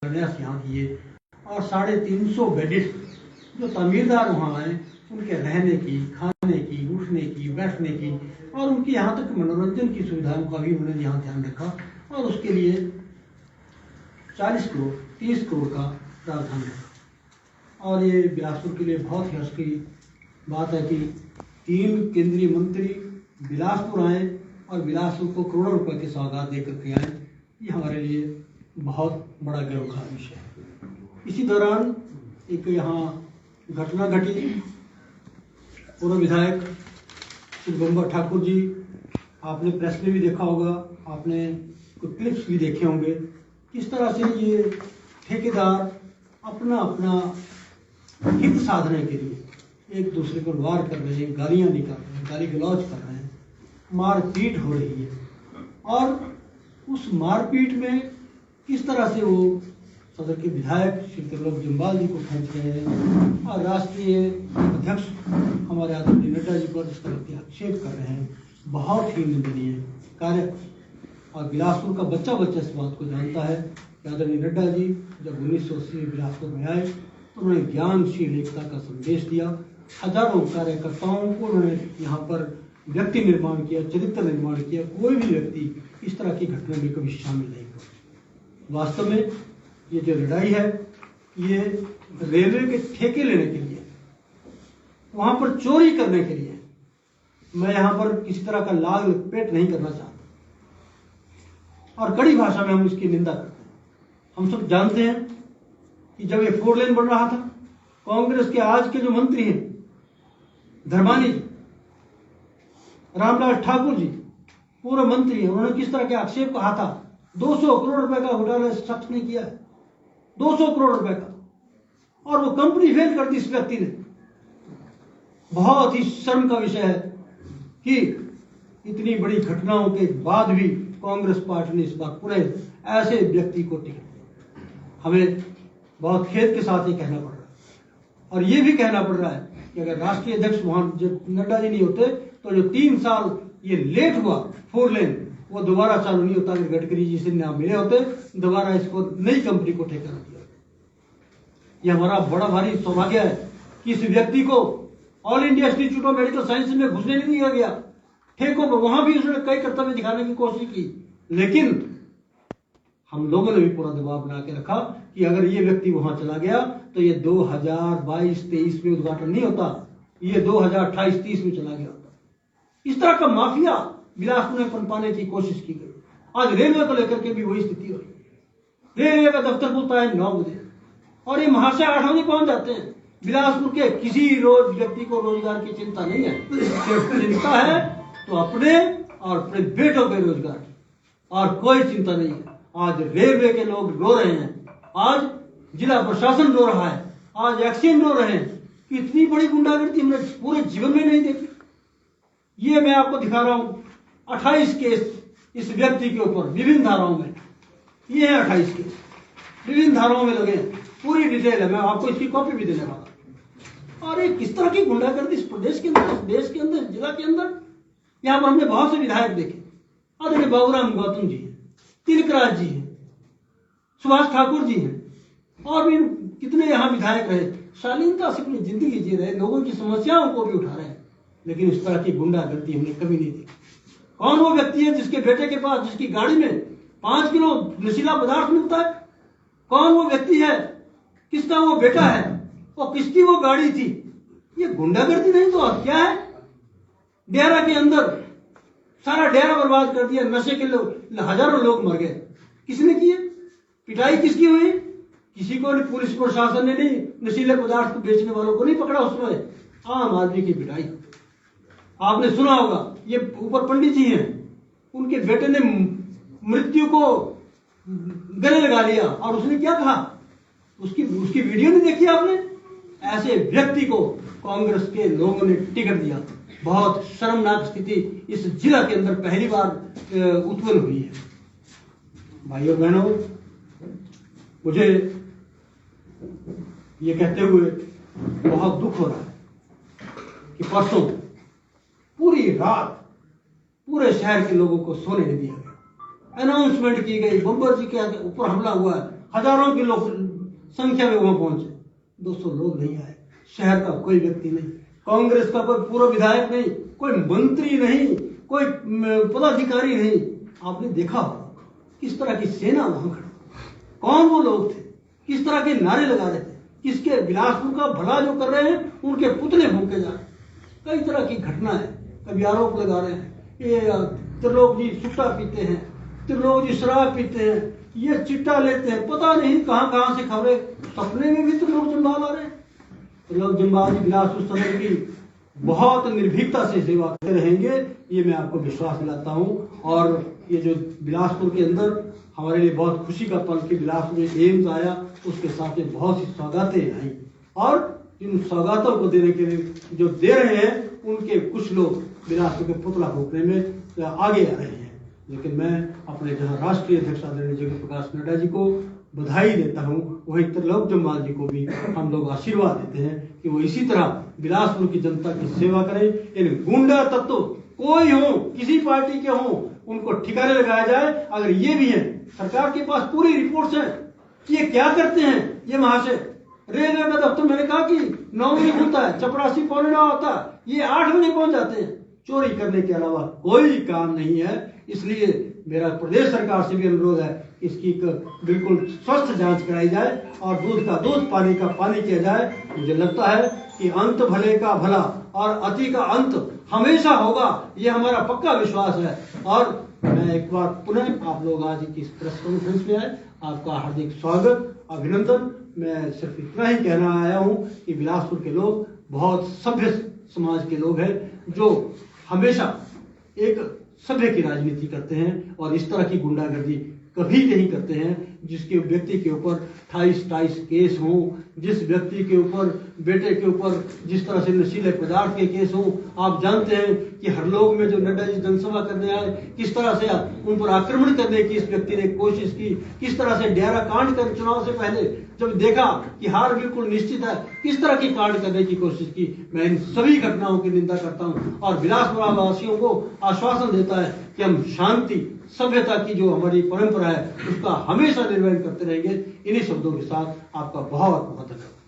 शिलान्यास यहाँ किए और 350 बेडेड जो तमीरदार वहाँ आए उनके रहने की, खाने की, उठने की, बैठने की और उनकी यहाँ तक मनोरंजन की सुविधाओं का भी उन्होंने यहाँ ध्यान रखा और उसके लिए 40 करोड़ 30 करोड़ का प्रावधान रखा। और ये बिलासपुर के लिए बहुत ही हर्ष की बात है कि 3 केंद्रीय मंत्री बिलासपुर आए और बिलासपुर को करोड़ों रुपए की सौगात देकर के आए। ये हमारे लिए बहुत बड़ा गर्व का विषय है। इसी दौरान एक यहाँ घटना घटी। पूर्व विधायक श्री बंबर ठाकुर जी, आपने प्रेस में भी देखा होगा, आपने कुछ क्लिप्स भी देखे होंगे, किस तरह से ये ठेकेदार अपना अपना हित साधने के लिए एक दूसरे को वार कर रहे हैं, गालियां निकाल रहे हैं, गाली गलौज कर रहे हैं, मारपीट हो रही है। और उस मारपीट में किस तरह से वो सदर के विधायक श्री त्रिलोक जम्वाल जी को खींच रहे हैं और राष्ट्रीय अध्यक्ष हमारे आदरणीय नड्डा जी पर इस तरह के आक्षेप कर रहे हैं, बहुत ही निंदनीय कार्य। और बिलासपुर का बच्चा इस बात को जानता है कि आदरणीय नड्डा जी जब 1980 में बिलासपुर में आए तो उन्होंने ज्ञानशील एकता का संदेश दिया। हजारों कार्यकर्ताओं को उन्होंने यहाँ पर व्यक्ति निर्माण किया, चरित्र निर्माण किया। कोई भी व्यक्ति इस तरह की घटना में कभी शामिल नहीं हुआ। वास्तव में ये जो लड़ाई है ये रेलवे के ठेके लेने के लिए, वहां पर चोरी करने के लिए। मैं यहां पर किसी तरह का लाल पेट नहीं करना चाहता और कड़ी भाषा में हम इसकी निंदा करते हैं। हम सब जानते हैं कि जब ये 4 लेन बन रहा था, कांग्रेस के आज के जो मंत्री हैं धर्मानी जी, रामलाल ठाकुर जी, पूर्व मंत्री हैं, उन्होंने किस तरह के आक्षेप कहा था। 200 करोड़ रुपए का घोटाला इस शख्स ने किया है, 200 करोड़ रुपए का, और वो कंपनी फेल कर दी इस व्यक्ति ने। बहुत ही शर्म का विषय है कि इतनी बड़ी घटनाओं के बाद भी कांग्रेस पार्टी ने इस बार पुनः ऐसे व्यक्ति को टिकट दिया। हमें बहुत खेद के साथ ये कहना पड़ रहा है और ये भी कहना पड़ रहा है कि अगर राष्ट्रीय अध्यक्ष वहां जब नड्डा जी नहीं होते तो जो 3 साल ये लेट हुआ 4 लेन वो दोबारा चालू नहीं होता। अगर गडकरी जी से नाम मिले होते दोबारा इसको नई कंपनी को ठेका दिया। यह हमारा बड़ा भारी सौभाग्य है कि इस व्यक्ति को all India institute of medical science में घुसने नहीं दिया गया। ठेकों पर वहां भी उसने कई कर्तव्य दिखाने की कोशिश की, लेकिन हम लोगों ने भी पूरा दबाव बना के रखा कि अगर ये व्यक्ति वहां चला गया तो ये 2022-23 में उद्घाटन नहीं होता, ये 2028-30 में चला गया होता। इस तरह का माफिया बिलासपुर में पनपाने की कोशिश की गई। आज रेलवे को लेकर के भी वही स्थिति हो रही है। रेलवे का दफ्तर खुलता है 9 बजे और ये महाशय 8 बजे पहुंच जाते हैं। बिलासपुर के किसी व्यक्ति को रोजगार की चिंता नहीं है। सिर्फ चिंता है तो अपने और अपने बेटों के रोजगार की, और कोई चिंता नहीं है। आज रेलवे के लोग रो रहे हैं, आज जिला प्रशासन रो रहा है, आज एक्सीएम रो रहे हैं कि इतनी बड़ी गुंडागर्दी हमने पूरे जीवन में नहीं देखी। ये मैं आपको दिखा रहा हूं 28 केस इस व्यक्ति के ऊपर विभिन्न धाराओं में। ये है 28 केस विभिन्न धाराओं में लगे, पूरी डिटेल है, मैं आपको इसकी कॉपी भी देने वाला। और ये किस तरह की गुंडागर्दी इस प्रदेश के अंदर, इस देश के अंदर, जिला के अंदर। यहाँ पर हमने बहुत से विधायक देखे, आदरणीय बाबूराम गौतम जी हैं, तिलकराज जी हैं, सुभाष ठाकुर जी हैं, और भी कितने यहाँ विधायक रहे, शालीनता से अपनी जिंदगी जी रहे, लोगों की समस्याओं को भी उठा रहे हैं, लेकिन इस तरह की गुंडागर्दी हमने कभी नहीं देखी। कौन वो व्यक्ति है जिसके बेटे के पास, जिसकी गाड़ी में 5 किलो नशीला पदार्थ मिलता है? कौन वो व्यक्ति है? किसका वो बेटा है? वो किसकी वो गाड़ी थी? ये गुंडागर्दी नहीं तो और क्या है? डेरा के अंदर सारा डेरा बर्बाद कर दिया, नशे के लोग, हजारों लोग मर गए। किसने किए? पिटाई किसकी हुई? किसी को पुलिस प्रशासन ने नहीं, नशीले पदार्थ को बेचने वालों को नहीं पकड़ा उसमें, आम आदमी की पिटाई। आपने सुना होगा, ये ऊपर पंडित जी हैं, उनके बेटे ने मृत्यु को गले लगा लिया और उसने क्या कहा? उसकी वीडियो नहीं देखी आपने? ऐसे व्यक्ति को कांग्रेस के लोगों ने टिकट दिया। बहुत शर्मनाक स्थिति इस जिला के अंदर पहली बार उत्पन्न हुई है। भाइयों बहनों, मुझे ये कहते हुए बहुत दुख हो रहा है कि परसों पूरी रात पूरे शहर के लोगों को सोने नहीं दिया गया। अनाउंसमेंट की गई, बब्बर जी के ऊपर हमला हुआ है, हजारों की लोग संख्या में वहां पहुंचे, 200 लोग नहीं आए। शहर का कोई व्यक्ति नहीं, कांग्रेस का कोई पूर्व विधायक नहीं, कोई मंत्री नहीं, कोई पदाधिकारी नहीं। आपने देखा होगा किस तरह की सेना वहां खड़ी, कौन वो लोग थे, किस तरह के नारे लगा रहे थे, किसके बिलासपुर का भला जो कर रहे हैं उनके पुतले फूके जा रहे हैं। कई तरह की घटना है, कभी आरोप लगा रहे हैं ये त्रिलोक जी सुट्टा पीते हैं, त्रिलोक जी शराब पीते हैं, ये चिट्टा लेते हैं, पता नहीं कहां कहां से खबरें, सपने में भी त्रिलोक जम्वाल आ रहे हैं। त्रिलोक जम्वाल जी बिलासपुर सदर की बहुत निर्भीकता से सेवा करते रहेंगे, ये मैं आपको विश्वास दिलाता हूँ। और ये जो बिलासपुर के अंदर हमारे लिए बहुत खुशी का पल कि बिलासपुर में एम्स आया, उसके साथ में बहुत सी सौगातें आई, और इन सौगातों को देने के लिए जो दे रहे हैं उनके कुछ लोग बिलासपुर के पुतला फूकने में आगे आ रहे हैं। लेकिन मैं अपने जहां राष्ट्रीय अध्यक्ष आदरणीय जगत प्रकाश नड्डा जी को बधाई देता हूं, वहीं त्रिलोक जम्वाल जी को भी हम लोग आशीर्वाद देते हैं कि वो इसी तरह बिलासपुर की जनता की सेवा करें। इन गुंडा तत्व कोई हो, किसी पार्टी के हो, उनको ठिकाने लगाया जाए। अगर ये भी है, सरकार के पास पूरी रिपोर्ट्स हैं कि ये क्या करते हैं। ये महाशय रेलवे का दफ्तर मैंने कहा कि 9 बजे खुलता है, चपरासी 9:15 होता है, ये 8 बजे पहुंच जाते हैं। चोरी करने के अलावा कोई काम नहीं है। इसलिए मेरा प्रदेश सरकार से भी अनुरोध है कि इसकी बिल्कुल स्वस्थ जांच कराई जाए और दूध का दूध, पानी का पानी किया जाए। मुझे लगता है कि अंत भले का भला और अति का अंत हमेशा होगा, ये हमारा पक्का विश्वास है। और मैं एक बार पुनः आप लोग आज की इस प्रेस कॉन्फ्रेंस में आए, आपका हार्दिक स्वागत, अभिनंदन। मैं सिर्फ इतना ही कहना आया हूं कि बिलासपुर के लोग बहुत सभ्य समाज के लोग हैं, जो हमेशा एक सभ्य की राजनीति करते हैं और इस तरह की गुंडागर्दी कभी नहीं करते हैं। जिसके व्यक्ति के ऊपर 28-28 केस हो, जिस व्यक्ति के ऊपर, बेटे के ऊपर जिस तरह से नशीले पदार्थ के केस हो, आप जानते हैं कि हरलोग में जो नड्डा जी जनसभा करने आए, किस तरह से उन पर आक्रमण करने की इस व्यक्ति ने कोशिश की, किस तरह से डेरा कांड कर चुनाव से पहले जब देखा कि हार बिल्कुल निश्चित है, किस तरह की कांड करने की कोशिश की। मैं इन सभी घटनाओं की निंदा करता हूं और बिलासपुर वासियों को आश्वासन देता है कि हम शांति, सभ्यता की जो हमारी परंपरा है उसका हमेशा निर्वहन करते रहेंगे। इन्हीं शब्दों के साथ आपका बहुत बहुत धन्यवाद।